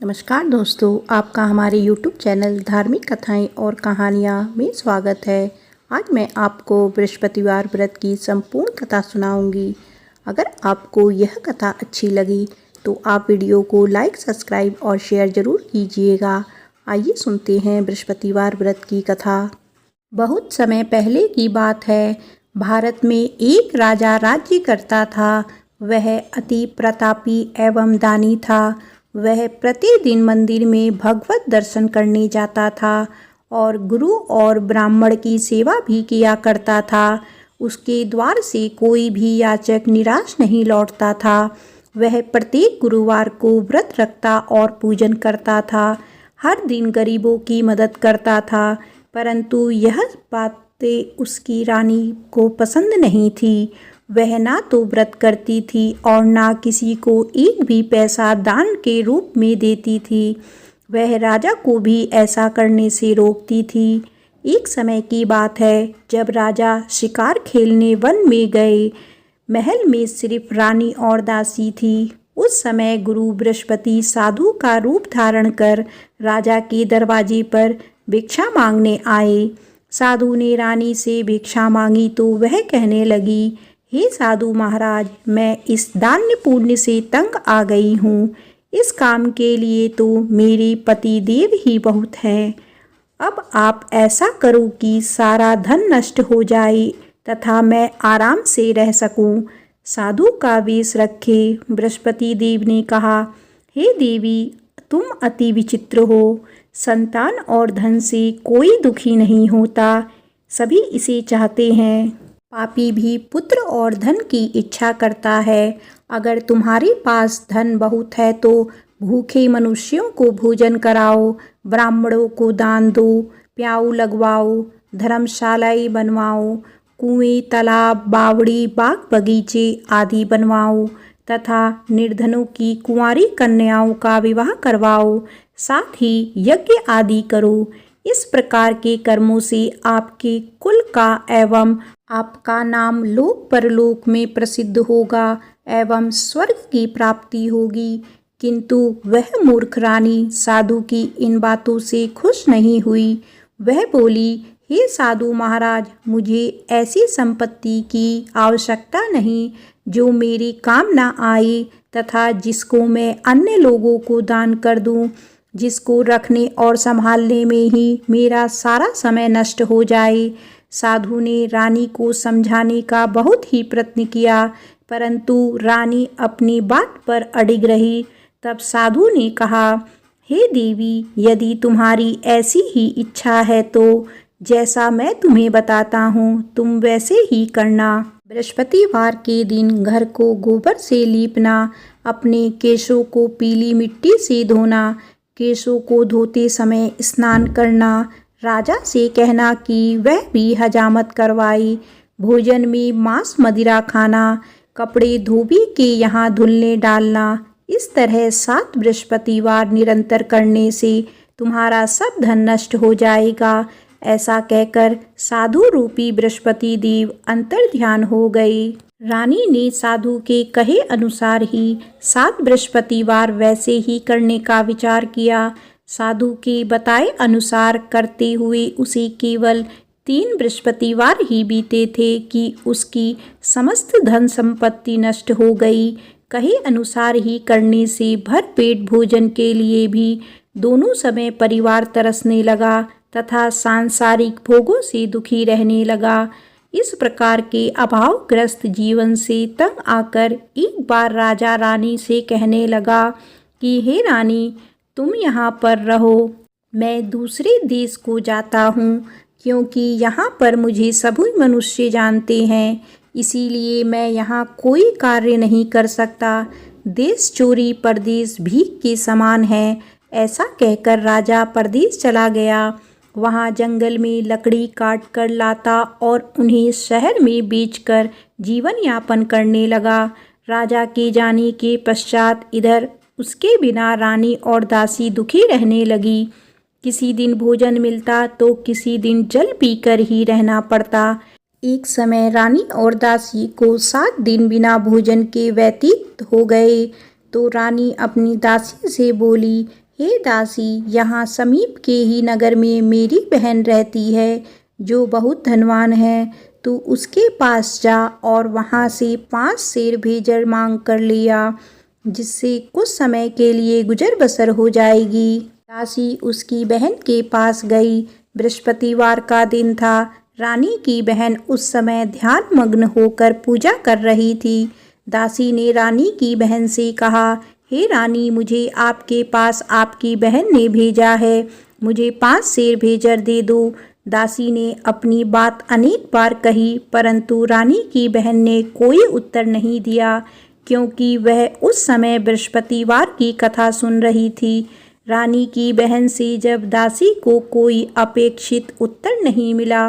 नमस्कार दोस्तों, आपका हमारे YouTube चैनल धार्मिक कथाएं और कहानियां में स्वागत है। आज मैं आपको बृहस्पतिवार व्रत की संपूर्ण कथा सुनाऊंगी। अगर आपको यह कथा अच्छी लगी तो आप वीडियो को लाइक, सब्सक्राइब और शेयर ज़रूर कीजिएगा। आइए सुनते हैं बृहस्पतिवार व्रत की कथा। बहुत समय पहले की बात है। भारत में एक राजा राज्य करता था। वह अति प्रतापी एवं दानी था। वह प्रतिदिन मंदिर में भगवत दर्शन करने जाता था और गुरु और ब्राह्मण की सेवा भी किया करता था। उसके द्वार से कोई भी याचक निराश नहीं लौटता था। वह प्रत्येक गुरुवार को व्रत रखता और पूजन करता था। हर दिन गरीबों की मदद करता था, परंतु यह बातें उसकी रानी को पसंद नहीं थी। वह ना तो व्रत करती थी और ना किसी को एक भी पैसा दान के रूप में देती थी। वह राजा को भी ऐसा करने से रोकती थी। एक समय की बात है, जब राजा शिकार खेलने वन में गए। महल में सिर्फ रानी और दासी थी। उस समय गुरु बृहस्पति साधु का रूप धारण कर राजा के दरवाजे पर भिक्षा मांगने आए। साधु ने रानी से भिक्षा मांगी तो वह कहने लगी, हे साधु महाराज, मैं इस दान्य पुण्य से तंग आ गई हूँ। इस काम के लिए तो मेरे पति देव ही बहुत हैं। अब आप ऐसा करो कि सारा धन नष्ट हो जाए तथा मैं आराम से रह सकूं। साधु का वेश रखे बृहस्पति देव ने कहा, हे देवी, तुम अति विचित्र हो। संतान और धन से कोई दुखी नहीं होता, सभी इसे चाहते हैं। पापी भी पुत्र और धन की इच्छा करता है। अगर तुम्हारे पास धन बहुत है तो भूखे मनुष्यों को भोजन कराओ, ब्राह्मणों को दान दो, प्याऊ लगवाओ, धर्मशालाएं बनवाओ, कुएं, तालाब, बावड़ी, बाग बगीचे आदि बनवाओ तथा निर्धनों की कुंवारी कन्याओं का विवाह करवाओ। साथ ही यज्ञ आदि करो। इस प्रकार के कर्मों से आपके कुल का एवं आपका नाम लोक परलोक में प्रसिद्ध होगा एवं स्वर्ग की प्राप्ति होगी। किंतु वह मूर्ख रानी साधु की इन बातों से खुश नहीं हुई। वह बोली, हे साधु महाराज, मुझे ऐसी संपत्ति की आवश्यकता नहीं जो मेरे काम न आए तथा जिसको मैं अन्य लोगों को दान कर दूं, जिसको रखने और संभालने में ही मेरा सारा समय नष्ट हो जाए। साधु ने रानी को समझाने का बहुत ही प्रयत्न किया, परंतु रानी अपनी बात पर अडिग रही। तब साधु ने कहा, हे देवी, यदि तुम्हारी ऐसी ही इच्छा है तो जैसा मैं तुम्हें बताता हूँ तुम वैसे ही करना। बृहस्पतिवार के दिन घर को गोबर से लीपना, अपने केशों को पीली मिट्टी से धोना, केशों को धोते समय स्नान करना, राजा से कहना कि वह भी हजामत करवाए, भोजन में मांस मदिरा खाना, कपड़े धोबी के यहाँ धुलने डालना। इस तरह 7 बृहस्पतिवार निरंतर करने से तुम्हारा सब धन नष्ट हो जाएगा। ऐसा कहकर साधु रूपी बृहस्पति देव अंतर्ध्यान हो गए। रानी ने साधु के कहे अनुसार ही 7 बृहस्पतिवार वैसे ही करने का विचार किया। साधु के बताए अनुसार करते हुए उसे केवल 3 बृहस्पतिवार ही बीते थे कि उसकी समस्त धन संपत्ति नष्ट हो गई। कहे अनुसार ही करने से भरपेट भोजन के लिए भी दोनों समय परिवार तरसने लगा तथा सांसारिक भोगों से दुखी रहने लगा। इस प्रकार के अभावग्रस्त जीवन से तंग आकर एक बार राजा रानी से कहने लगा कि हे रानी, तुम यहाँ पर रहो, मैं दूसरे देश को जाता हूँ, क्योंकि यहाँ पर मुझे सभी मनुष्य जानते हैं, इसीलिए मैं यहाँ कोई कार्य नहीं कर सकता। देश चोरी परदेश भीख के समान है। ऐसा कहकर राजा परदेश चला गया। वहाँ जंगल में लकड़ी काट कर लाता और उन्हें शहर में बेचकर जीवन यापन करने लगा। राजा के जाने के पश्चात इधर उसके बिना रानी और दासी दुखी रहने लगी। किसी दिन भोजन मिलता तो किसी दिन जल पीकर ही रहना पड़ता। एक समय रानी और दासी को 7 दिन बिना भोजन के व्यतीत हो गए तो रानी अपनी दासी से बोली, हे दासी, यहाँ समीप के ही नगर में मेरी बहन रहती है जो बहुत धनवान है। तू उसके पास जा और वहाँ से 5 सेर भेजर मांग कर लिया, जिससे कुछ समय के लिए गुजर बसर हो जाएगी। दासी उसकी बहन के पास गई। बृहस्पतिवार का दिन था। रानी की बहन उस समय ध्यान मग्न होकर पूजा कर रही थी। दासी ने रानी की बहन से कहा, हे रानी, मुझे आपके पास आपकी बहन ने भेजा है, मुझे 5 सेर भेजर दे दो। दासी ने अपनी बात अनेक बार कही, परंतु रानी की बहन ने कोई उत्तर नहीं दिया, क्योंकि वह उस समय बृहस्पतिवार की कथा सुन रही थी। रानी की बहन से जब दासी को कोई अपेक्षित उत्तर नहीं मिला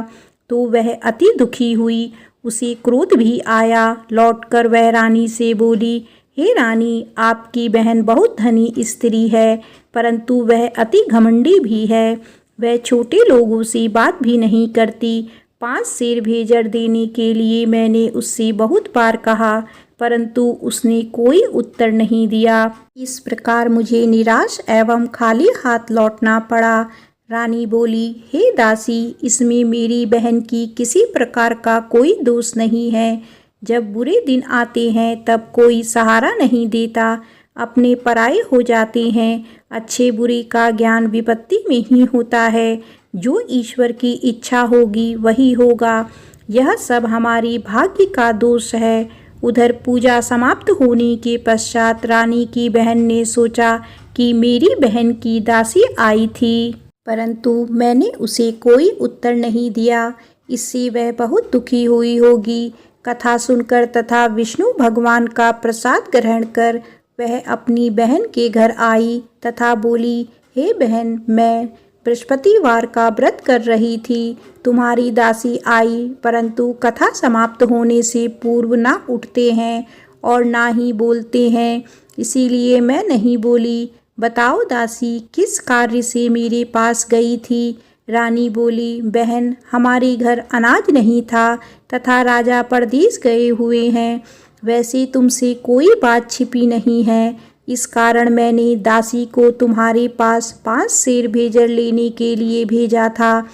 तो वह अति दुखी हुई। उसे क्रोध भी आया। लौटकर वह रानी से बोली, हे रानी, आपकी बहन बहुत धनी स्त्री है, परंतु वह अति घमंडी भी है। वह छोटे लोगों से बात भी नहीं करती। 5 सेर भेजर देने के लिए मैंने उससे बहुत बार कहा, परंतु उसने कोई उत्तर नहीं दिया। इस प्रकार मुझे निराश एवं खाली हाथ लौटना पड़ा। रानी बोली, हे दासी, इसमें मेरी बहन की किसी प्रकार का कोई दोष नहीं है। जब बुरे दिन आते हैं तब कोई सहारा नहीं देता, अपने पराये हो जाते हैं। अच्छे बुरे का ज्ञान विपत्ति में ही होता है। जो ईश्वर की इच्छा होगी वही होगा। यह सब हमारी भाग्य का दोष है। उधर पूजा समाप्त होने के पश्चात रानी की बहन ने सोचा कि मेरी बहन की दासी आई थी, परंतु मैंने उसे कोई उत्तर नहीं दिया। इससे वह बहुत दुखी हुई होगी। कथा सुनकर तथा विष्णु भगवान का प्रसाद ग्रहण कर वह अपनी बहन के घर आई तथा बोली, हे बहन, मैं बृहस्पतिवार का व्रत कर रही थी। तुम्हारी दासी आई, परंतु कथा समाप्त होने से पूर्व ना उठते हैं और ना ही बोलते हैं, इसीलिए मैं नहीं बोली। बताओ दासी, किस कार्य से मेरे पास गई थी? रानी बोली, बहन, हमारे घर अनाज नहीं था तथा राजा परदेश गए हुए हैं। वैसे तुमसे कोई बात छिपी नहीं है, इस कारण मैंने दासी को तुम्हारे पास 5 सेर भेजर लेने के लिए भेजा था।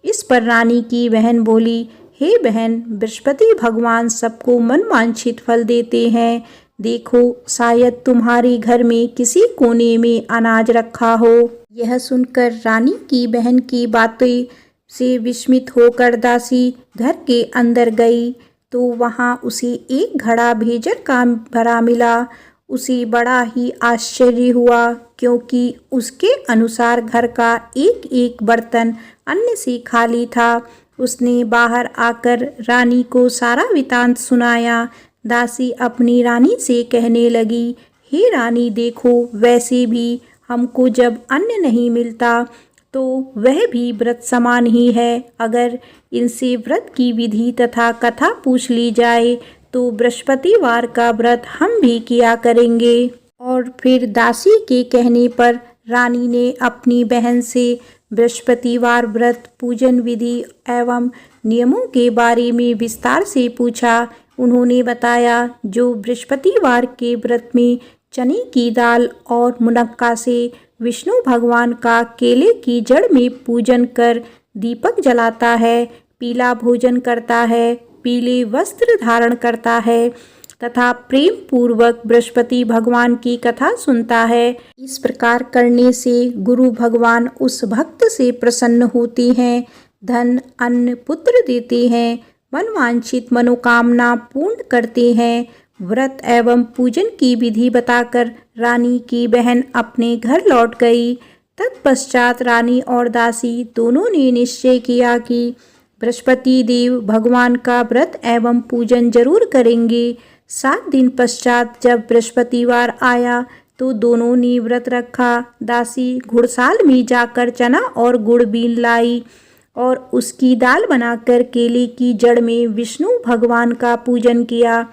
इस पर रानी की बहन बोली, हे बहन, बृहस्पति भगवान सबको मनवांछित फल देते हैं। देखो, शायद तुम्हारे घर में किसी कोने में अनाज रखा हो। यह सुनकर रानी की बहन की बातें से विस्मित होकर दासी घर के अंदर गई तो वहाँ उसे एक घड़ा भेजर का भरा मिला। उसे बड़ा ही आश्चर्य हुआ, क्योंकि उसके अनुसार घर का एक एक बर्तन अन्न से खाली था। उसने बाहर आकर रानी को सारा वृत्तांत सुनाया। दासी अपनी रानी से कहने लगी, हे रानी, देखो, वैसे भी हमको जब अन्न नहीं मिलता तो वह भी व्रत समान ही है। अगर इनसे व्रत की विधि तथा कथा पूछ ली जाए तो बृहस्पतिवार का व्रत हम भी किया करेंगे। और फिर दासी के कहने पर रानी ने अपनी बहन से बृहस्पतिवार व्रत पूजन विधि एवं नियमों के बारे में विस्तार से पूछा। उन्होंने बताया, जो बृहस्पतिवार के व्रत में चने की दाल और मुनक्का से विष्णु भगवान का केले की जड़ में पूजन कर दीपक जलाता है, पीला भोजन करता है, पीले वस्त्र धारण करता है तथा प्रेम पूर्वक बृहस्पति भगवान की कथा सुनता है, इस प्रकार करने से गुरु भगवान उस भक्त से प्रसन्न होते हैं, धन, अन्न, पुत्र देते हैं, मनवांछित मनोकामना पूर्ण करते हैं। व्रत एवं पूजन की विधि बताकर रानी की बहन अपने घर लौट गई। तत्पश्चात रानी और दासी दोनों ने निश्चय किया कि बृहस्पति देव भगवान का व्रत एवं पूजन जरूर करेंगे। 7 दिन पश्चात जब बृहस्पतिवार आया तो दोनों ने व्रत रखा। दासी घुड़साल में जाकर चना और गुड़ बीन लाई और उसकी दाल बनाकर केले की जड़ में विष्णु भगवान का पूजन किया।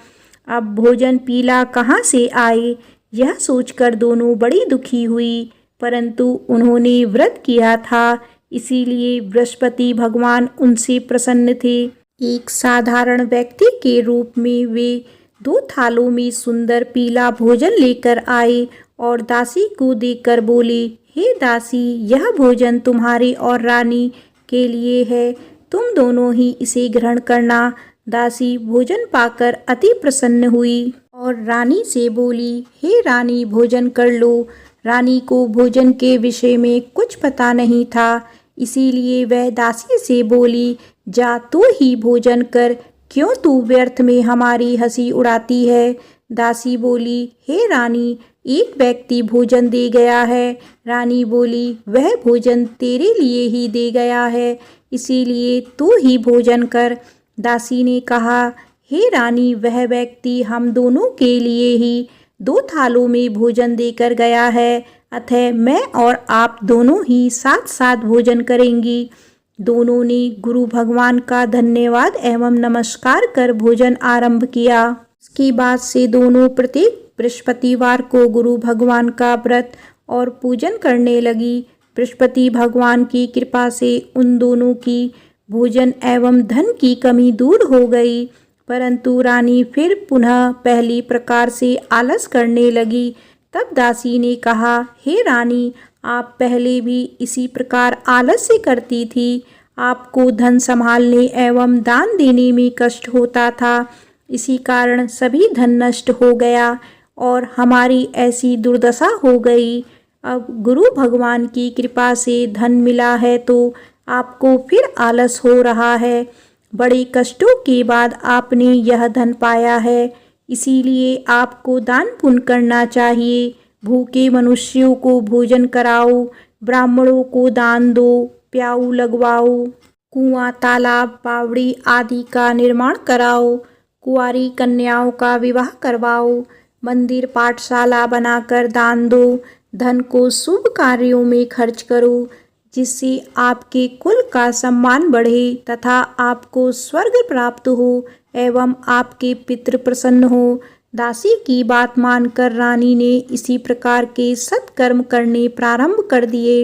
अब भोजन पीला कहाँ से आए, यह सोचकर दोनों बड़ी दुखी हुई, परंतु उन्होंने व्रत किया था, इसीलिए बृहस्पति भगवान उनसे प्रसन्न थे। एक साधारण व्यक्ति के रूप में वे 2 थालों में सुंदर पीला भोजन लेकर आए और दासी को देखकर बोली, हे दासी, यह भोजन तुम्हारी और रानी के लिए है, तुम दोनों ही इसे ग्रहण करना। दासी भोजन पाकर अति प्रसन्न हुई और रानी से बोली, हे रानी, भोजन कर लो। रानी को भोजन के विषय में कुछ पता नहीं था, इसीलिए वह दासी से बोली, जा तू ही भोजन कर, क्यों तू व्यर्थ में हमारी हंसी उड़ाती है। दासी बोली, हे रानी, एक व्यक्ति भोजन दे गया है। रानी बोली, वह भोजन तेरे लिए ही दे गया है, इसीलिए तू ही भोजन कर। दासी ने कहा, हे रानी, वह व्यक्ति हम दोनों के लिए ही 2 थालों में भोजन देकर गया है, अतः मैं और आप दोनों ही साथ साथ भोजन करेंगी। दोनों ने गुरु भगवान का धन्यवाद एवं नमस्कार कर भोजन आरंभ किया। इसके बाद से दोनों प्रत्येक बृहस्पतिवार को गुरु भगवान का व्रत और पूजन करने लगी। बृहस्पति भगवान की कृपा से उन दोनों की भोजन एवं धन की कमी दूर हो गई, परंतु रानी फिर पुनः पहली प्रकार से आलस करने लगी। तब दासी ने कहा, हे रानी, आप पहले भी इसी प्रकार आलस्य करती थी। आपको धन संभालने एवं दान देने में कष्ट होता था, इसी कारण सभी धन नष्ट हो गया और हमारी ऐसी दुर्दशा हो गई। अब गुरु भगवान की कृपा से धन मिला है तो आपको फिर आलस हो रहा है। बड़े कष्टों के बाद आपने यह धन पाया है, इसीलिए आपको दान पुण्य करना चाहिए। भूखे मनुष्यों को भोजन कराओ, ब्राह्मणों को दान दो, प्याऊ लगवाओ, कुआं, तालाब, बावड़ी आदि का निर्माण कराओ, कुंवारी कन्याओं का विवाह करवाओ, मंदिर पाठशाला बनाकर दान दो, धन को शुभ कार्यों में खर्च करो, जिससे आपके कुल का सम्मान बढ़े तथा आपको स्वर्ग प्राप्त हो एवं आपके पितृ प्रसन्न हो। दासी की बात मानकर रानी ने इसी प्रकार के सत्कर्म करने प्रारंभ कर दिए।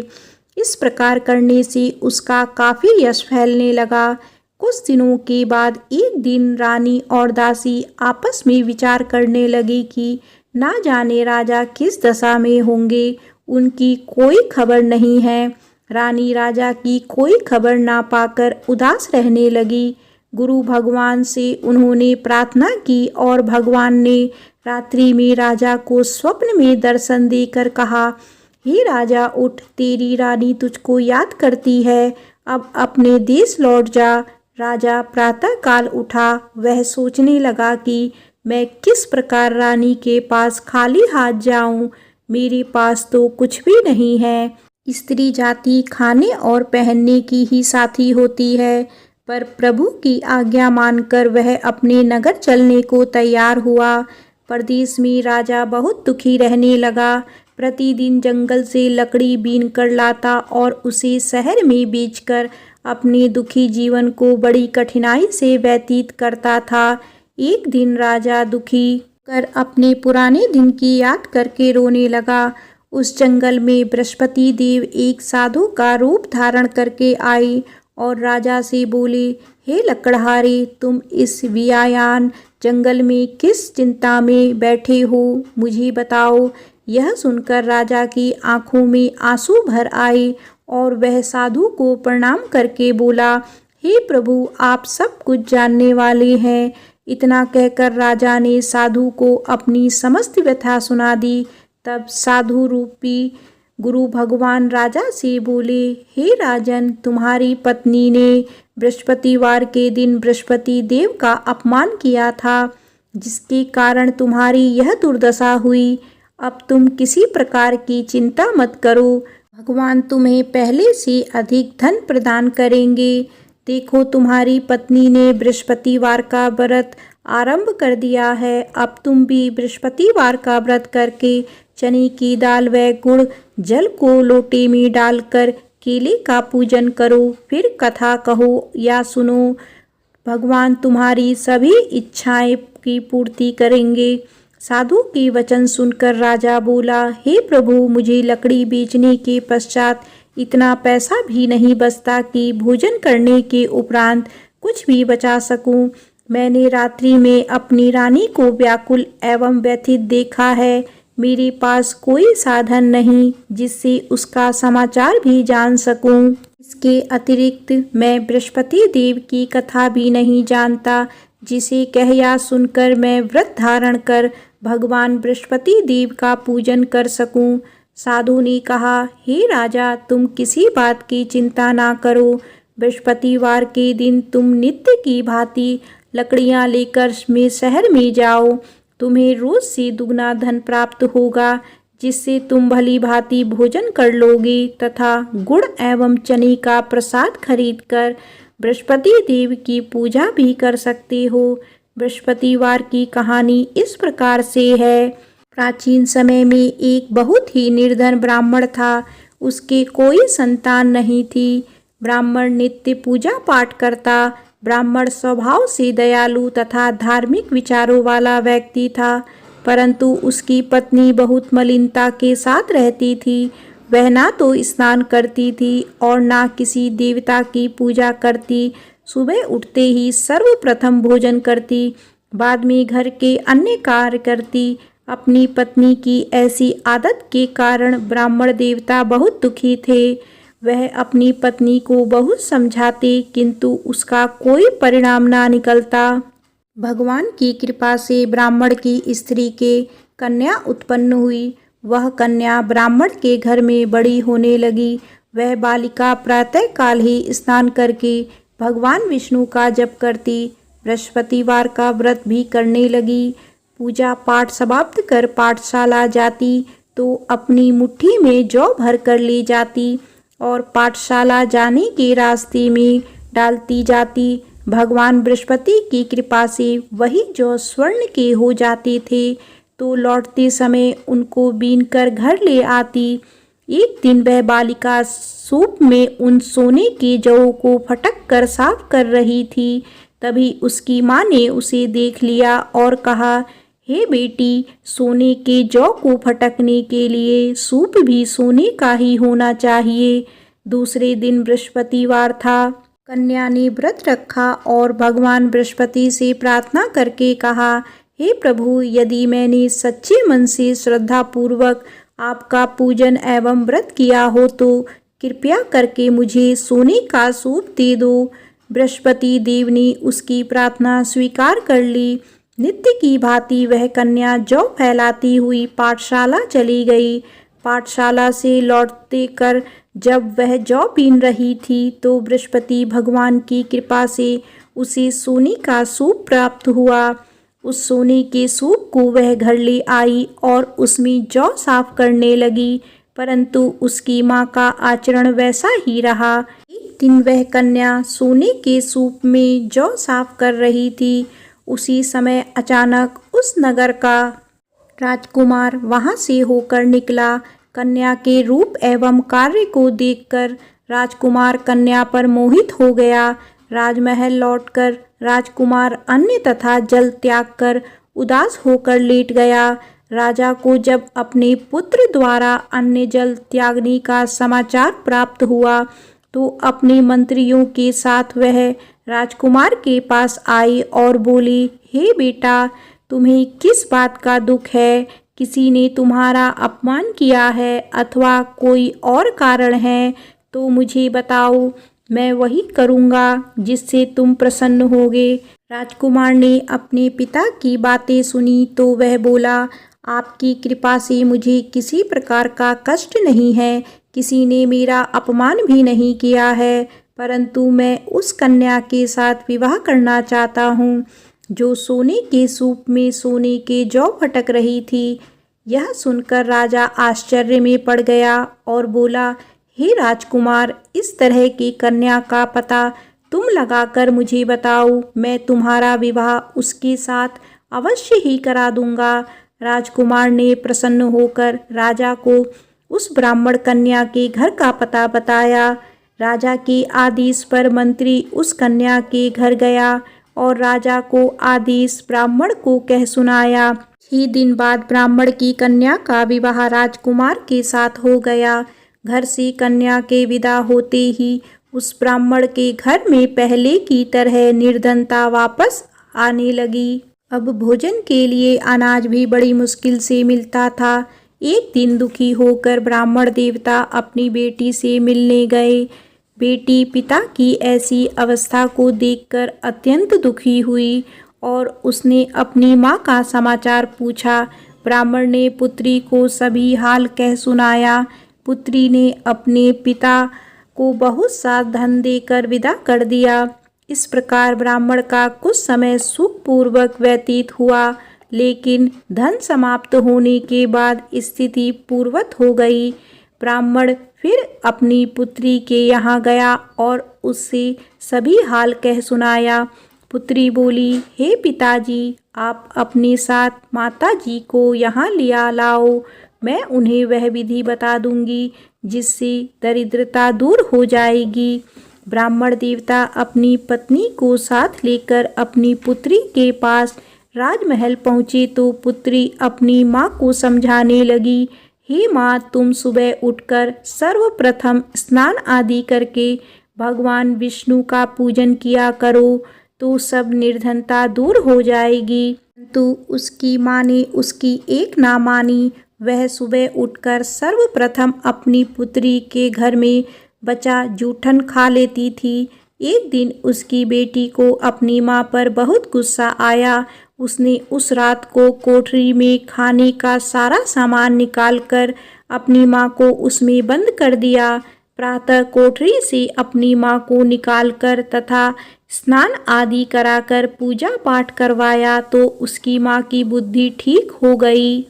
इस प्रकार करने से उसका काफी यश फैलने लगा। कुछ दिनों के बाद एक दिन रानी और दासी आपस में विचार करने लगी कि ना जाने राजा किस दशा में होंगे, उनकी कोई खबर नहीं है। रानी राजा की कोई खबर ना पाकर उदास रहने लगी। गुरु भगवान से उन्होंने प्रार्थना की और भगवान ने रात्रि में राजा को स्वप्न में दर्शन देकर कहा, हे राजा, उठ, तेरी रानी तुझको याद करती है, अब अपने देश लौट जा। राजा प्रातःकाल उठा। वह सोचने लगा कि मैं किस प्रकार रानी के पास खाली हाथ जाऊं, मेरे पास तो कुछ भी नहीं है। स्त्री जाति खाने और पहनने की ही साथी होती है, पर प्रभु की आज्ञा मानकर वह अपने नगर चलने को तैयार हुआ। प्रदेश में राजा बहुत दुखी रहने लगा। प्रतिदिन जंगल से लकड़ी बीन कर लाता और उसे शहर में बेचकर अपने दुखी जीवन को बड़ी कठिनाई से व्यतीत करता था। एक दिन राजा दुखी कर अपने पुराने दिन की याद करके रोने लगा। उस जंगल में बृहस्पति देव एक साधु का रूप धारण करके आए और राजा से बोले, हे लकड़हारे, तुम इस वियायान जंगल में किस चिंता में बैठे हो, मुझे बताओ। यह सुनकर राजा की आंखों में आंसू भर आए और वह साधु को प्रणाम करके बोला, हे प्रभु, आप सब कुछ जानने वाले हैं। इतना कहकर राजा ने साधु को अपनी समस्त व्यथा सुना दी। तब साधु रूपी गुरु भगवान राजा से बोले, हे राजन, तुम्हारी पत्नी ने बृहस्पतिवार के दिन बृहस्पति देव का अपमान किया था, जिसके कारण तुम्हारी यह दुर्दशा हुई। अब तुम किसी प्रकार की चिंता मत करो, भगवान तुम्हें पहले से अधिक धन प्रदान करेंगे। देखो, तुम्हारी पत्नी ने बृहस्पतिवार का व्रत आरंभ कर दिया है। अब तुम भी बृहस्पतिवार का व्रत करके चने की दाल व गुड़ जल को लोटे में डालकर केले का पूजन करो, फिर कथा कहो या सुनो। भगवान तुम्हारी सभी इच्छाएं की पूर्ति करेंगे। साधु के वचन सुनकर राजा बोला, हे प्रभु, मुझे लकड़ी बेचने के पश्चात इतना पैसा भी नहीं बचता कि भोजन करने के उपरांत कुछ भी बचा सकूं। मैंने रात्रि में अपनी रानी को व्याकुल एवं व्यथित देखा है। मेरे पास कोई साधन नहीं जिससे उसका समाचार भी जान सकूं। इसके अतिरिक्त मैं बृहस्पति देव की कथा भी नहीं जानता, जिसे कह या सुनकर मैं व्रत धारण कर भगवान बृहस्पति देव का पूजन कर सकूं। साधु ने कहा, हे राजा, तुम किसी बात की चिंता ना करो। बृहस्पतिवार के दिन तुम नित्य की भांति लकड़ियां लेकर शहर में जाओ। तुम्हें रोज से दुगना धन प्राप्त होगा, जिससे तुम भली भांति भोजन कर लोगे तथा गुड़ एवं चने का प्रसाद खरीदकर बृहस्पति देव की पूजा भी कर सकते हो। बृहस्पतिवार की कहानी इस प्रकार से है। प्राचीन समय में एक बहुत ही निर्धन ब्राह्मण था। उसके कोई संतान नहीं थी। ब्राह्मण नित्य पूजा पाठ करता। ब्राह्मण स्वभाव से दयालु तथा धार्मिक विचारों वाला व्यक्ति था, परंतु उसकी पत्नी बहुत मलिनता के साथ रहती थी। वह ना तो स्नान करती थी और ना किसी देवता की पूजा करती। सुबह उठते ही सर्वप्रथम भोजन करती, बाद में घर के अन्य कार्य करती। अपनी पत्नी की ऐसी आदत के कारण ब्राह्मण देवता बहुत दुखी थे। वह अपनी पत्नी को बहुत समझाते, किंतु उसका कोई परिणाम ना निकलता। भगवान की कृपा से ब्राह्मण की स्त्री के कन्या उत्पन्न हुई। वह कन्या ब्राह्मण के घर में बड़ी होने लगी। वह बालिका प्रातःकाल ही स्नान करके भगवान विष्णु का जप करती, बृहस्पतिवार का व्रत भी करने लगी। पूजा पाठ समाप्त कर पाठशाला जाती तो अपनी मुट्ठी में जौ भर कर ले जाती और पाठशाला जाने के रास्ते में डालती जाती। भगवान बृहस्पति की कृपा से वही जौ स्वर्ण के हो जाते थे, तो लौटते समय उनको बीनकर घर ले आती। एक दिन वह बालिका सूप में उन सोने के जौ को फटक कर साफ कर रही थी। तभी उसकी माँ ने उसे देख लिया और कहा, हे बेटी, सोने के जौ को फटकने के लिए सूप भी सोने का ही होना चाहिए। दूसरे दिन बृहस्पतिवार था। कन्या ने व्रत रखा और भगवान बृहस्पति से प्रार्थना करके कहा, हे प्रभु, यदि मैंने सच्चे मन से श्रद्धा पूर्वक आपका पूजन एवं व्रत किया हो तो कृपया करके मुझे सोने का सूप दे दो। बृहस्पति देव ने उसकी प्रार्थना स्वीकार कर ली। नित्य की भांति वह कन्या जौ फैलाती हुई पाठशाला चली गई। पाठशाला से लौटते कर जब वह जौ बीन रही थी तो बृहस्पति भगवान की कृपा से उसे सोने का सूप प्राप्त हुआ। उस सोने के सूप को वह घर ले आई और उसमें जौ साफ करने लगी, परंतु उसकी माँ का आचरण वैसा ही रहा। एक दिन वह कन्या सोने के सूप में जौ साफ कर रही थी। उसी समय अचानक उस नगर का राजकुमार वहां से होकर निकला। कन्या के रूप एवं कार्य को देखकर राजकुमार कन्या पर मोहित हो गया। राजमहल लौटकर राजकुमार अन्न तथा जल त्याग कर उदास होकर लेट गया। राजा को जब अपने पुत्र द्वारा अन्न जल त्यागने का समाचार प्राप्त हुआ तो अपने मंत्रियों के साथ वह राजकुमार के पास आई और बोली, हे बेटा, तुम्हें किस बात का दुख है? किसी ने तुम्हारा अपमान किया है अथवा कोई और कारण है तो मुझे बताओ, मैं वही करूँगा जिससे तुम प्रसन्न होगे। राजकुमार ने अपने पिता की बातें सुनी तो वह बोला, आपकी कृपा से मुझे किसी प्रकार का कष्ट नहीं है। किसी ने मेरा अपमान भी नहीं किया है, परंतु मैं उस कन्या के साथ विवाह करना चाहता हूँ जो सोने के सूप में सोने के जौ फटक रही थी। यह सुनकर राजा आश्चर्य में पड़ गया और बोला, हे राजकुमार, इस तरह की कन्या का पता तुम लगाकर मुझे बताओ, मैं तुम्हारा विवाह उसके साथ अवश्य ही करा दूंगा। राजकुमार ने प्रसन्न होकर राजा को उस ब्राह्मण कन्या के घर का पता बताया। राजा के आदेश पर मंत्री उस कन्या के घर गया और राजा को आदेश ब्राह्मण को कह सुनाया। 6 दिन बाद ब्राह्मण की कन्या का विवाह राजकुमार के साथ हो गया। घर से कन्या के विदा होते ही उस ब्राह्मण के घर में पहले की तरह निर्धनता वापस आने लगी। अब भोजन के लिए अनाज भी बड़ी मुश्किल से मिलता था। एक दिन दुखी होकर ब्राह्मण देवता अपनी बेटी से मिलने गए। बेटी पिता की ऐसी अवस्था को देखकर अत्यंत दुखी हुई और उसने अपनी माँ का समाचार पूछा। ब्राह्मण ने पुत्री को सभी हाल कह सुनाया। पुत्री ने अपने पिता को बहुत सा धन देकर विदा कर दिया। इस प्रकार ब्राह्मण का कुछ समय सुखपूर्वक व्यतीत हुआ, लेकिन धन समाप्त होने के बाद स्थिति पूर्ववत हो गई। ब्राह्मण फिर अपनी पुत्री के यहाँ गया और उससे सभी हाल कह सुनाया। पुत्री बोली, हे पिताजी, आप अपने साथ माताजी को यहाँ लिया लाओ। मैं उन्हें वह विधि बता दूंगी जिससे दरिद्रता दूर हो जाएगी। ब्राह्मण देवता अपनी पत्नी को साथ लेकर अपनी पुत्री के पास राजमहल पहुँचे तो पुत्री अपनी माँ को समझाने लगी, हे माँ, तुम सुबह उठकर सर्वप्रथम स्नान आदि करके भगवान विष्णु का पूजन किया करो तो सब निर्धनता दूर हो जाएगी। तो उसकी माँ ने उसकी एक ना मानी। वह सुबह उठकर सर्वप्रथम अपनी पुत्री के घर में बचा जूठन खा लेती थी। एक दिन उसकी बेटी को अपनी माँ पर बहुत गुस्सा आया। उसने उस रात को कोठरी में खाने का सारा सामान निकालकर अपनी माँ को उसमें बंद कर दिया। प्रातः कोठरी से अपनी माँ को निकालकर तथा स्नान आदि कराकर पूजा पाठ करवाया तो उसकी माँ की बुद्धि ठीक हो गई।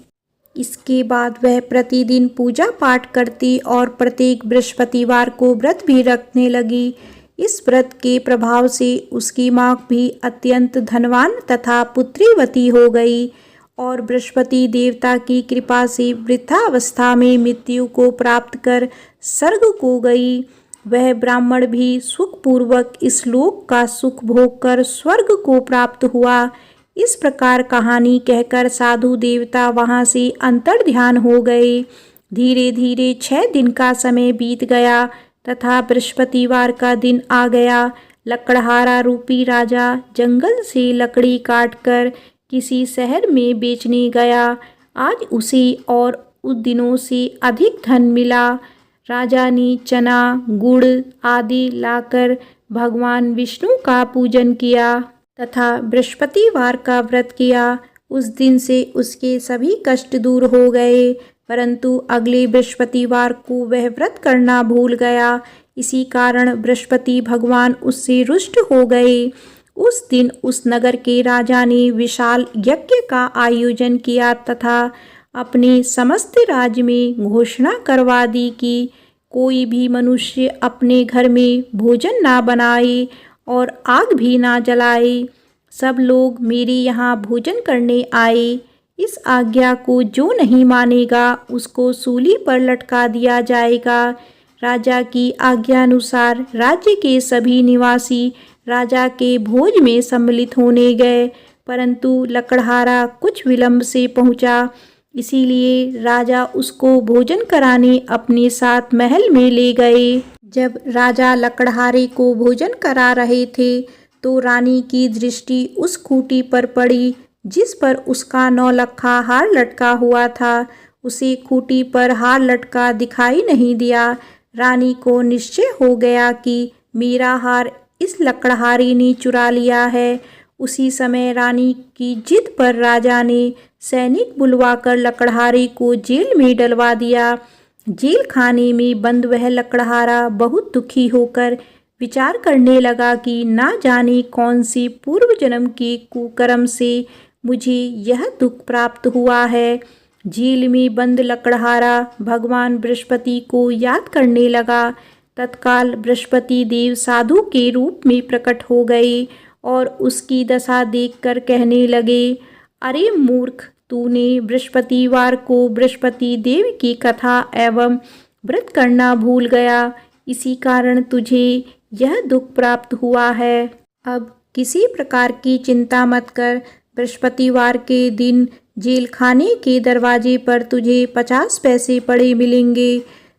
इसके बाद वह प्रतिदिन पूजा पाठ करती और प्रत्येक बृहस्पतिवार को व्रत भी रखने लगी। इस व्रत के प्रभाव से उसकी माँ भी अत्यंत धनवान तथा पुत्रीवती हो गई और बृहस्पति देवता की कृपा से वृद्धावस्था में मृत्यु को प्राप्त कर स्वर्ग को गई। वह ब्राह्मण भी सुखपूर्वक इस लोक का सुख भोग कर स्वर्ग को प्राप्त हुआ। इस प्रकार कहानी कहकर साधु देवता वहाँ से अंतर्ध्यान हो गए। धीरे धीरे 6 दिन का समय बीत गया तथा बृहस्पतिवार का दिन आ गया। लकड़हारा रूपी राजा जंगल से लकड़ी काटकर किसी शहर में बेचने गया। आज उसे और उस दिनों से अधिक धन मिला। राजा ने चना, गुड़ आदि लाकर भगवान विष्णु का पूजन किया तथा बृहस्पतिवार का व्रत किया। उस दिन से उसके सभी कष्ट दूर हो गए, परंतु अगले बृहस्पतिवार को वह व्रत करना भूल गया। इसी कारण बृहस्पति भगवान उससे रुष्ट हो गए। उस दिन उस नगर के राजा ने विशाल यज्ञ का आयोजन किया तथा अपने समस्त राज्य में घोषणा करवा दी कि कोई भी मनुष्य अपने घर में भोजन ना बनाए और आग भी ना जलाए। सब लोग मेरे यहाँ भोजन करने आए। इस आज्ञा को जो नहीं मानेगा उसको सूली पर लटका दिया जाएगा। राजा की आज्ञानुसार राज्य के सभी निवासी राजा के भोज में सम्मिलित होने गए, परंतु लकड़हारा कुछ विलंब से पहुंचा। इसीलिए राजा उसको भोजन कराने अपने साथ महल में ले गए। जब राजा लकड़हारे को भोजन करा रहे थे तो रानी की दृष्टि उस खूंटी पर पड़ी जिस पर उसका नौलखा हार लटका हुआ था। उसे खूंटी पर हार लटका दिखाई नहीं दिया। रानी को निश्चय हो गया कि मेरा हार इस लकड़हारे ने चुरा लिया है। उसी समय रानी की जिद पर राजा ने सैनिक बुलवाकर लकड़हारे को जेल में डलवा दिया। जेल खाने में बंद वह लकड़हारा बहुत दुखी होकर विचार करने लगा कि ना जाने कौन सी पूर्व जन्म के कुकर्म से मुझे यह दुख प्राप्त हुआ है। जेल में बंद लकड़हारा भगवान बृहस्पति को याद करने लगा। तत्काल बृहस्पति देव साधु के रूप में प्रकट हो गए और उसकी दशा देखकर कहने लगे, अरे मूर्ख, तूने बृहस्पतिवार को बृहस्पति देव की कथा एवं व्रत करना भूल गया, इसी कारण तुझे यह दुख प्राप्त हुआ है। अब किसी प्रकार की चिंता मत कर। बृहस्पतिवार के दिन जेल खाने के दरवाजे पर तुझे 50 पैसे पड़े मिलेंगे।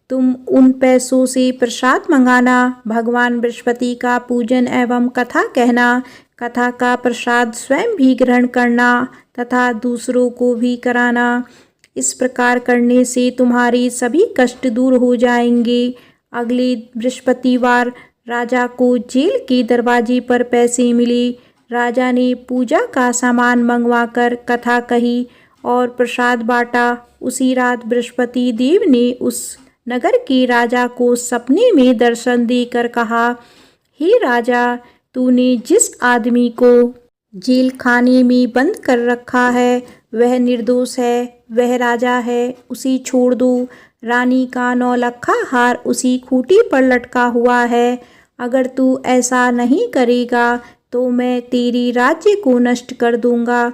तुम उन पैसों से प्रसाद मंगाना, भगवान बृहस्पति का पूजन एवं कथा कहना। कथा का प्रसाद स्वयं भी ग्रहण करना तथा दूसरों को भी कराना। इस प्रकार करने से तुम्हारे सभी कष्ट दूर हो जाएंगे। अगले बृहस्पतिवार राजा को जेल के दरवाजे पर पैसे मिले। राजा ने पूजा का सामान मंगवाकर कथा कही और प्रसाद बांटा। उसी रात बृहस्पति देव ने उस नगर के राजा को सपने में दर्शन देकर कहा, हे राजा, तूने जिस आदमी को जेल खाने में बंद कर रखा है वह निर्दोष है, वह राजा है, उसे छोड़ दो। रानी का 9 लखा हार उसी खूंटी पर लटका हुआ है। अगर तू ऐसा नहीं करेगा तो मैं तेरी राज्य को नष्ट कर दूंगा।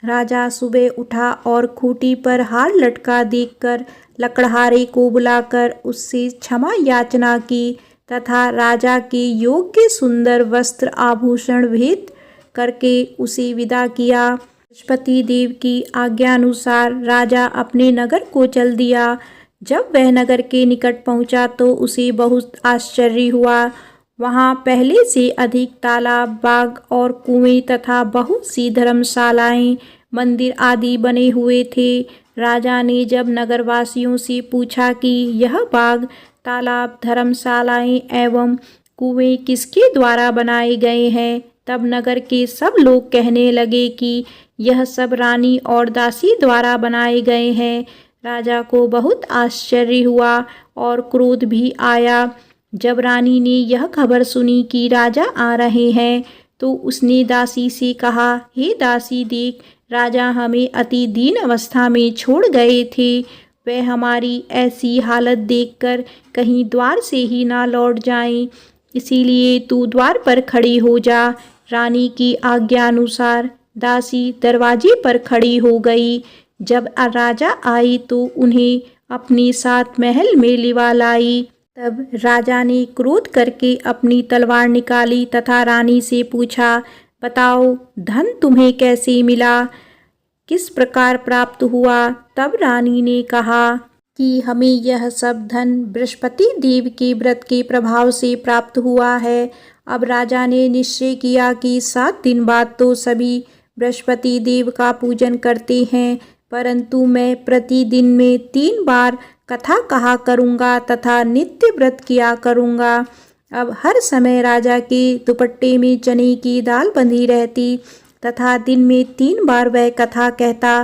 राजा सुबह उठा और खूंटी पर हार लटका देखकर लकड़हारे को बुलाकर उससे क्षमा याचना की तथा राजा के योग्य सुंदर वस्त्र आभूषण भेंट करके उसे विदा किया। बृहस्पति देव की आज्ञानुसार राजा अपने नगर को चल दिया। जब वह नगर के निकट पहुंचा तो उसे बहुत आश्चर्य हुआ। वहां पहले से अधिक तालाब, बाग और कुएं तथा बहुत सी धर्मशालाएं, मंदिर आदि बने हुए थे। राजा ने जब नगरवासियों से पूछा कि यह बाग, तालाब, धर्मशालाएं एवं कुएं किसके द्वारा बनाए गए हैं, तब नगर के सब लोग कहने लगे कि यह सब रानी और दासी द्वारा बनाए गए हैं। राजा को बहुत आश्चर्य हुआ और क्रोध भी आया। जब रानी ने यह खबर सुनी कि राजा आ रहे हैं तो उसने दासी से कहा, हे दासी, देख, राजा हमें अति दीन अवस्था में छोड़ गए थे। वह हमारी ऐसी हालत देखकर कहीं द्वार से ही ना लौट जाएं, इसीलिए तू द्वार पर खड़ी हो जा। रानी की आज्ञानुसार दासी दरवाजे पर खड़ी हो गई। जब राजा आई तो उन्हें अपने साथ महल में लिवा लाई। तब राजा ने क्रोध करके अपनी तलवार निकाली तथा रानी से पूछा, बताओ, धन तुम्हें कैसे मिला, किस प्रकार प्राप्त हुआ? तब रानी ने कहा कि हमें यह सब धन बृहस्पति देव के व्रत के प्रभाव से प्राप्त हुआ है। अब राजा ने निश्चय किया कि 7 दिन बाद तो सभी बृहस्पति देव का पूजन करते हैं, परंतु मैं प्रतिदिन में 3 बार कथा कहा करूँगा तथा नित्य व्रत किया करूँगा। अब हर समय राजा के दुपट्टे में चने की दाल बंधी रहती तथा दिन में 3 बार वह कथा कहता।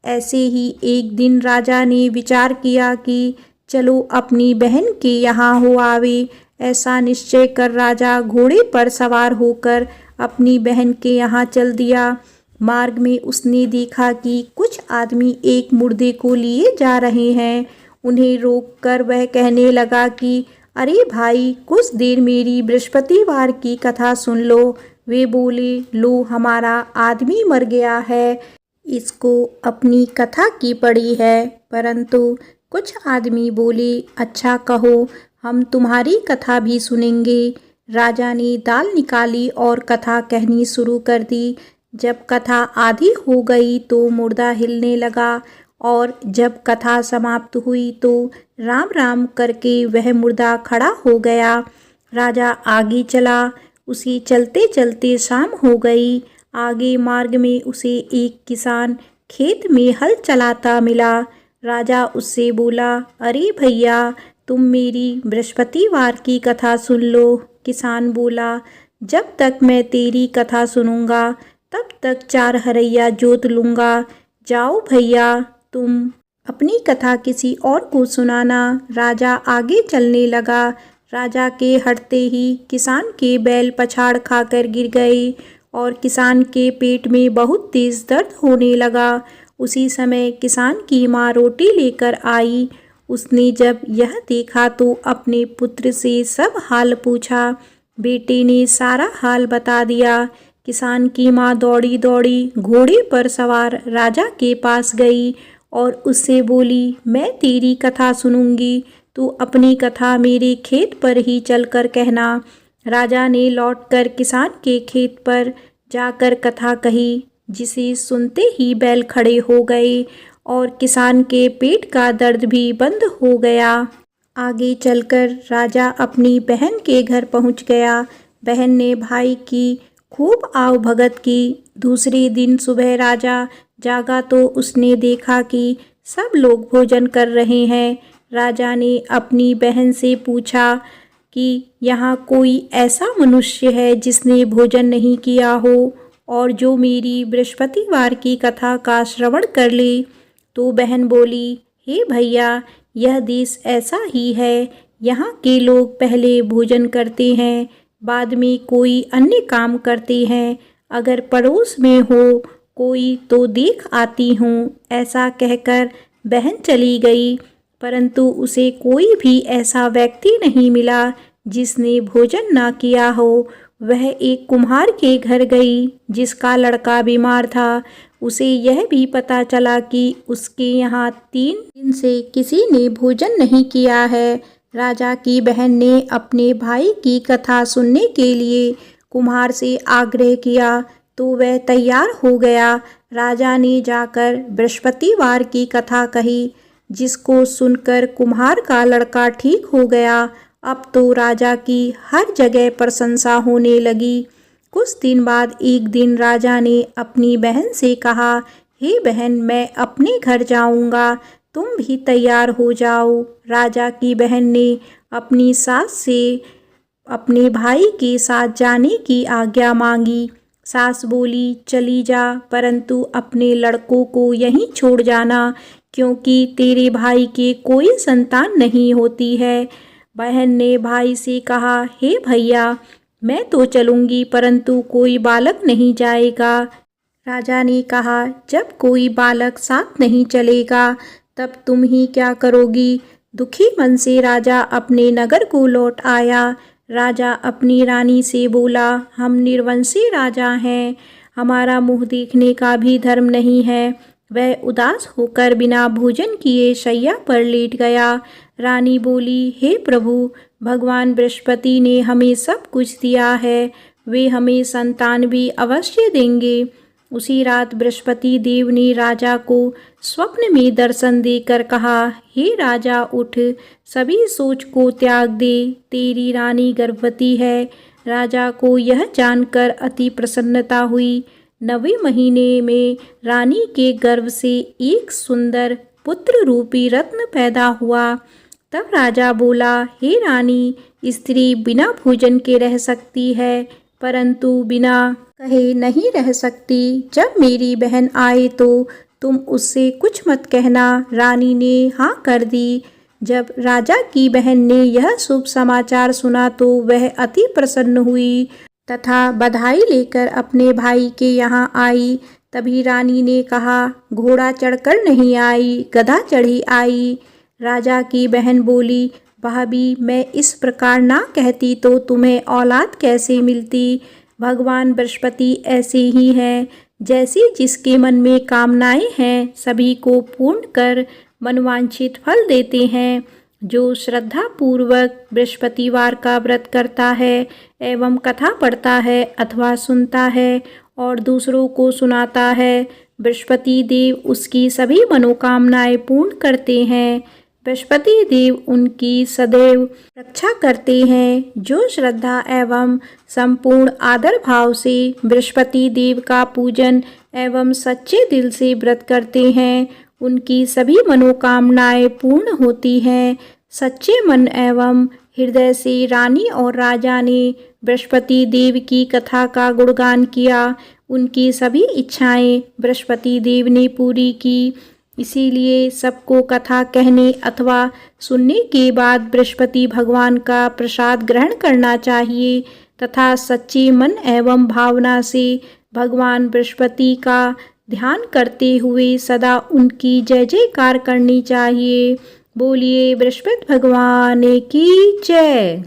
ऐसे ही एक दिन राजा ने विचार किया कि चलो अपनी बहन के यहाँ हो आवे। ऐसा निश्चय कर राजा घोड़े पर सवार होकर अपनी बहन के यहाँ चल दिया। मार्ग में उसने देखा कि कुछ आदमी एक मुर्दे को लिए जा रहे हैं। उन्हें रोककर वह कहने लगा कि अरे भाई, कुछ देर मेरी बृहस्पतिवार की कथा सुन लो। वे बोले, लो, हमारा आदमी मर गया है, इसको अपनी कथा की पड़ी है। परंतु कुछ आदमी बोले, अच्छा कहो, हम तुम्हारी कथा भी सुनेंगे। राजा ने दाल निकाली और कथा कहनी शुरू कर दी। जब कथा आधी हो गई तो मुर्दा हिलने लगा और जब कथा समाप्त हुई तो राम राम करके वह मुर्दा खड़ा हो गया। राजा आगे चला। उसे चलते चलते शाम हो गई। आगे मार्ग में उसे एक किसान खेत में हल चलाता मिला। राजा उससे बोला, अरे भैया, तुम मेरी बृहस्पतिवार की कथा सुन लो। किसान बोला, जब तक मैं तेरी कथा सुनूंगा तब तक 4 हरैया जोत लूँगा। जाओ भैया, तुम अपनी कथा किसी और को सुनाना। राजा आगे चलने लगा। राजा के हटते ही किसान के बैल पछाड़ खाकर गिर गए और किसान के पेट में बहुत तेज दर्द होने लगा। उसी समय किसान की माँ रोटी लेकर आई। उसने जब यह देखा तो अपने पुत्र से सब हाल पूछा। बेटे ने सारा हाल बता दिया। किसान की माँ दौड़ी दौड़ी घोड़े पर सवार राजा के पास गई और उससे बोली, मैं तेरी कथा सुनूंगी, तू अपनी कथा मेरे खेत पर ही चलकर कहना। राजा ने लौटकर किसान के खेत पर जाकर कथा कही, जिसे सुनते ही बैल खड़े हो गए और किसान के पेट का दर्द भी बंद हो गया। आगे चलकर राजा अपनी बहन के घर पहुंच गया। बहन ने भाई की खूब आव भगत की। दूसरे दिन सुबह राजा जागा तो उसने देखा कि सब लोग भोजन कर रहे हैं। राजा ने अपनी बहन से पूछा कि यहाँ कोई ऐसा मनुष्य है जिसने भोजन नहीं किया हो और जो मेरी बृहस्पतिवार की कथा का श्रवण कर ले। तो बहन बोली, हे भैया, यह देश ऐसा ही है। यहाँ के लोग पहले भोजन करते हैं, बाद में कोई अन्य काम करते हैं। अगर पड़ोस में हो कोई तो देख आती हूँ। ऐसा कहकर बहन चली गई, परंतु उसे कोई भी ऐसा व्यक्ति नहीं मिला जिसने भोजन ना किया हो। वह एक कुम्हार के घर गई जिसका लड़का बीमार था। उसे यह भी पता चला कि उसके यहाँ 3 दिन से किसी ने भोजन नहीं किया है। राजा की बहन ने अपने भाई की कथा सुनने के लिए कुम्हार से आग्रह किया तो वह तैयार हो गया। राजा ने जाकर बृहस्पतिवार की कथा कही, जिसको सुनकर कुम्हार का लड़का ठीक हो गया। अब तो राजा की हर जगह प्रशंसा होने लगी। कुछ दिन बाद एक दिन राजा ने अपनी बहन से कहा, हे बहन, मैं अपने घर जाऊंगा, तुम भी तैयार हो जाओ। राजा की बहन ने अपनी सास से अपने भाई के साथ जाने की आज्ञा मांगी। सास बोली, चली जा, परंतु अपने लड़कों को यहीं छोड़ जाना, क्योंकि तेरे भाई के कोई संतान नहीं होती है। बहन ने भाई से कहा, हे भैया, मैं तो चलूंगी, परंतु कोई बालक नहीं जाएगा। राजा ने कहा, जब कोई बालक साथ नहीं चलेगा तब तुम ही क्या करोगी। दुखी मन से राजा अपने नगर को लौट आया। राजा अपनी रानी से बोला, हम निर्वंशी राजा हैं, हमारा मुँह देखने का भी धर्म नहीं है। वह उदास होकर बिना भोजन किए शैया पर लेट गया। रानी बोली, हे प्रभु, भगवान बृहस्पति ने हमें सब कुछ दिया है, वे हमें संतान भी अवश्य देंगे। उसी रात बृहस्पति देव ने राजा को स्वप्न में दर्शन देकर कहा, हे राजा, उठ, सभी सोच को त्याग दे, तेरी रानी गर्भवती है। राजा को यह जानकर अति प्रसन्नता हुई। 9वें महीने में रानी के गर्भ से एक सुंदर पुत्र रूपी रत्न पैदा हुआ। तब राजा बोला, हे रानी, स्त्री बिना भोजन के रह सकती है, परंतु बिना कहे नहीं रह सकती। जब मेरी बहन आए तो तुम उससे कुछ मत कहना। रानी ने हाँ कर दी। जब राजा की बहन ने यह शुभ समाचार सुना तो वह अति प्रसन्न हुई तथा बधाई लेकर अपने भाई के यहाँ आई। तभी रानी ने कहा, घोड़ा चढ़कर नहीं आई, गधा चढ़ी आई। राजा की बहन बोली, भाभी, मैं इस प्रकार ना कहती तो तुम्हें औलाद कैसे मिलती। भगवान बृहस्पति ऐसे ही हैं, जैसी जिसके मन में कामनाएं हैं सभी को पूर्ण कर मनवांछित फल देते हैं। जो श्रद्धा पूर्वक बृहस्पतिवार का व्रत करता है एवं कथा पढ़ता है अथवा सुनता है और दूसरों को सुनाता है, बृहस्पति देव उसकी सभी मनोकामनाएं पूर्ण करते हैं। बृहस्पति देव उनकी सदैव रक्षा करते हैं। जो श्रद्धा एवं संपूर्ण आदर भाव से बृहस्पति देव का पूजन एवं सच्चे दिल से व्रत करते हैं, उनकी सभी मनोकामनाएं पूर्ण होती हैं। सच्चे मन एवं हृदय से रानी और राजा ने बृहस्पति देव की कथा का गुणगान किया। उनकी सभी इच्छाएं बृहस्पति देव ने पूरी की। इसीलिए सबको कथा कहने अथवा सुनने के बाद बृहस्पति भगवान का प्रसाद ग्रहण करना चाहिए तथा सच्चे मन एवं भावना से भगवान बृहस्पति का ध्यान करते हुए सदा उनकी जय जयकार करनी चाहिए। बोलिए बृहस्पति भगवान की जय।